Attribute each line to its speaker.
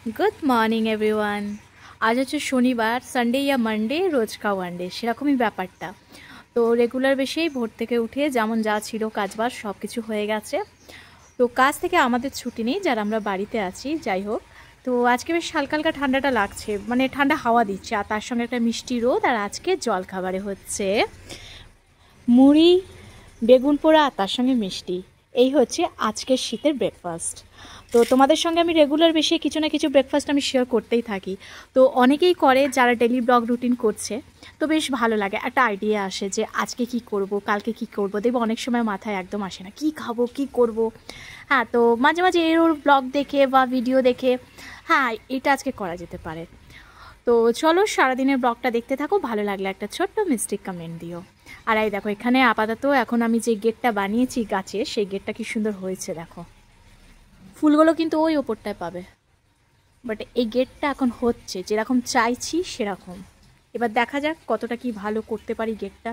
Speaker 1: Good morning everyone. आज হচ্ছে শনিবার, সানডে या মানডে রোজ का ওয়ানডে সেরকমই ব্যাপারটা। তো রেগুলার বেশেই ভোর থেকে উঠে যেমন যা ছিল কাজবাজ সব কিছু হয়ে গেছে। তো কাজ থেকে আমাদের ছুটি নেই যারা আমরা বাড়িতে আছি। যাই হোক, তো আজকে বেশ হালকা হালকা ঠান্ডাটা লাগছে, মানে ঠান্ডা হাওয়া দিচ্ছে, আর তার সঙ্গে একটা মিষ্টি রোদ। আর আজকে জলখাবারে হচ্ছে মুড়ি, বেগুন পোড়া, আর তার সঙ্গে মিষ্টি। এই হচ্ছে আজকের শীতের ব্রেকফাস্ট। তো তোমাদের সঙ্গে আমি রেগুলার বেশি কিছু না কিছু ব্রেকফাস্ট আমি শেয়ার করতেই থাকি। তো অনেকেই করে যারা ডেলি ব্লগ রুটিন করছে, তো বেশ ভালো লাগে, একটা আইডিয়া আসে যে আজকে কি করব, কালকে কি করব। দেখবো অনেক সময় মাথায় একদম আসে না কি খাবো কি করব। হ্যাঁ, তো মাঝে মাঝে এর ওর ব্লগ দেখে বা ভিডিও দেখে হ্যাঁ এটা আজকে করা যেতে পারে। তো চলো সারাদিনের ব্লগটা দেখতে থাকো, ভালো লাগলে একটা ছোট্ট মিস্টেক কমেন্ট দিও। আর এই দেখো, এখানে আপাতত এখন আমি যে গেটটা বানিয়েছি গাছে, সেই গেটটা কি সুন্দর হয়েছে দেখো। ফুলগুলো কিন্তু ওই ওপরটায় পাবে, বাট এই গেটটা এখন হচ্ছে যেরকম চাইছি সেরকম। এবার দেখা যাক কতটা কি ভালো করতে পারি গেটটা।